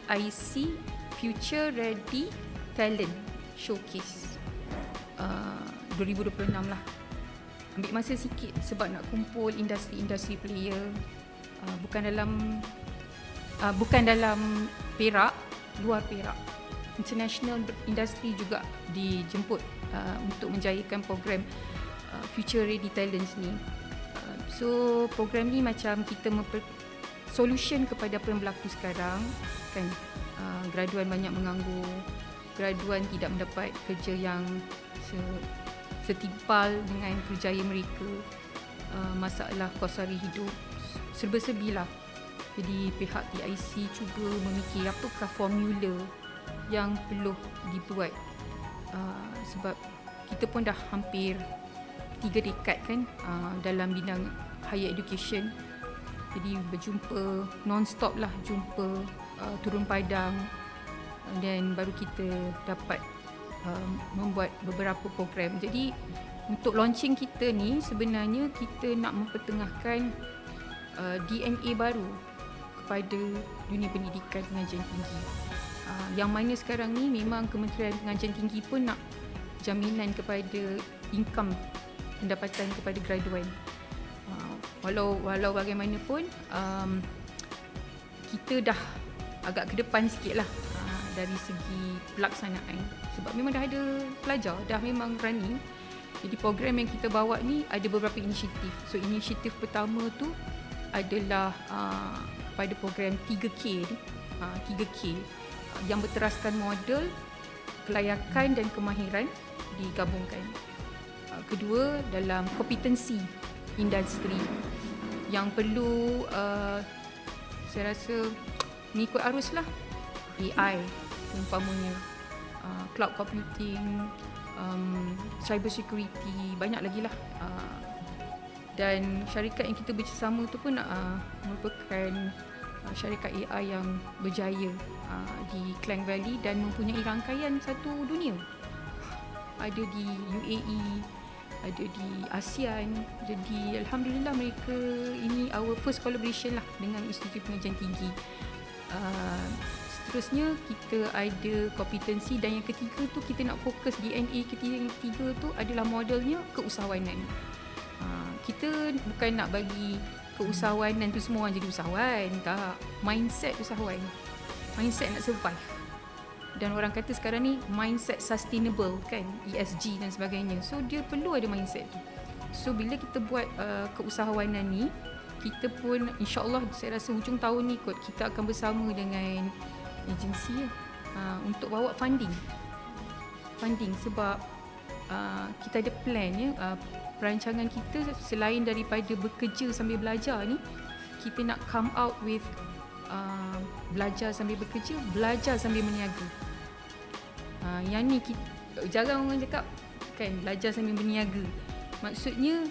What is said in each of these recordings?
TIC Future Ready Talent Showcase 2026 lah. Ambil masa sikit sebab nak kumpul industri-industri player, bukan dalam Perak, luar Perak. International industri juga dijemput untuk menjayakan program Future Ready Talents ni. So program ni macam kita solution kepada apa yang berlaku sekarang kan. Graduan banyak menganggur, graduan tidak mendapat kerja yang setimpal dengan kerjaya mereka, masalah kos hari hidup serba-serbi lah. Jadi pihak TIC cuba memikir apakah formula yang perlu dibuat, sebab kita pun dah hampir 3 dekad kan dalam bidang higher education. Jadi berjumpa non-stop lah, jumpa turun padang, dan baru kita dapat membuat beberapa program. Jadi untuk launching kita ni sebenarnya kita nak mempertengahkan DNA baru kepada dunia pendidikan pengajian tinggi. Yang mana sekarang ni memang Kementerian Pengajian Tinggi pun nak jaminan kepada income pendapatan kepada graduan. Walau bagaimanapun kita dah agak ke depan sikit lah dari segi pelaksanaan, sebab memang dah ada pelajar, dah memang running. Jadi program yang kita bawa ni ada beberapa inisiatif. So inisiatif pertama tu adalah pada program 3K ni, 3K yang berteraskan model kelayakan dan kemahiran digabungkan. Kedua, dalam kompetensi industri yang perlu saya rasa mengikut arus lah, AI umpamanya, cloud computing, cyber security, banyak lagi lah. Dan syarikat yang kita bersama tu pun merupakan syarikat AI yang berjaya di Klang Valley dan mempunyai rangkaian satu dunia. Ada di UAE, ada di ASEAN. Jadi alhamdulillah mereka ini our first collaboration lah dengan Institut Pengajian Tinggi. Seterusnya kita ada kompetensi, dan yang ketiga tu kita nak fokus DNA ketiga tu adalah modelnya keusahawanan. Kita bukan nak bagi keusahawanan tu semua orang jadi usahawan, tak. Mindset usahawan, mindset nak survive. Dan orang kata sekarang ni mindset sustainable kan, ESG dan sebagainya. So dia perlu ada mindset tu. So bila kita buat keusahawanan ni, kita pun insyaAllah saya rasa hujung tahun ni kot kita akan bersama dengan agensi untuk bawa funding sebab kita ada plan ya. Perancangan kita selain daripada bekerja sambil belajar ni, kita nak come out with belajar sambil bekerja, belajar sambil berniaga. Yang ni jarang orang cakap kan, belajar sambil berniaga. Maksudnya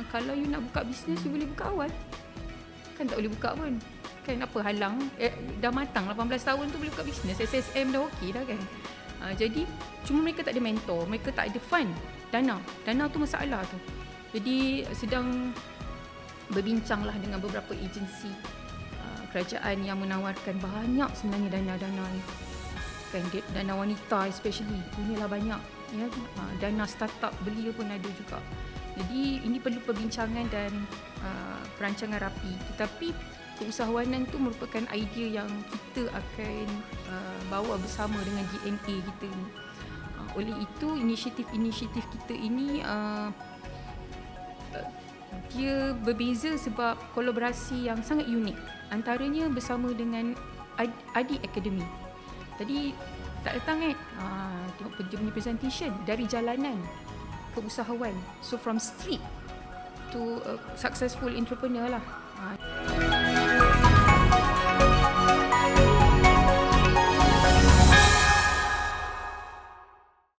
kalau you nak buka bisnes, you boleh buka awal. Kan tak boleh buka pun. Kan apa halang? Dah matang 18 tahun tu boleh buka bisnes. SSM dah okey dah kan. Jadi cuma mereka tak ada mentor, mereka tak ada fund, dana tu masalah tu. Jadi sedang berbincanglah dengan beberapa agensi kerajaan yang menawarkan banyak sebenarnya dana-dana ni. Kan dana wanita especially punyalah banyak ya. Dana startup belia pun ada juga. Jadi ini perlu perbincangan dan perancangan rapi. Tetapi keusahawanan tu merupakan idea yang kita akan bawa bersama dengan DNA kita ni. Oleh itu inisiatif-inisiatif kita ini dia berbeza sebab kolaborasi yang sangat unik. Antaranya bersama dengan Adi Academy. Tadi tak datang tengok dia punya presentation dari jalanan ke usahawan. So from street to successful entrepreneur lah.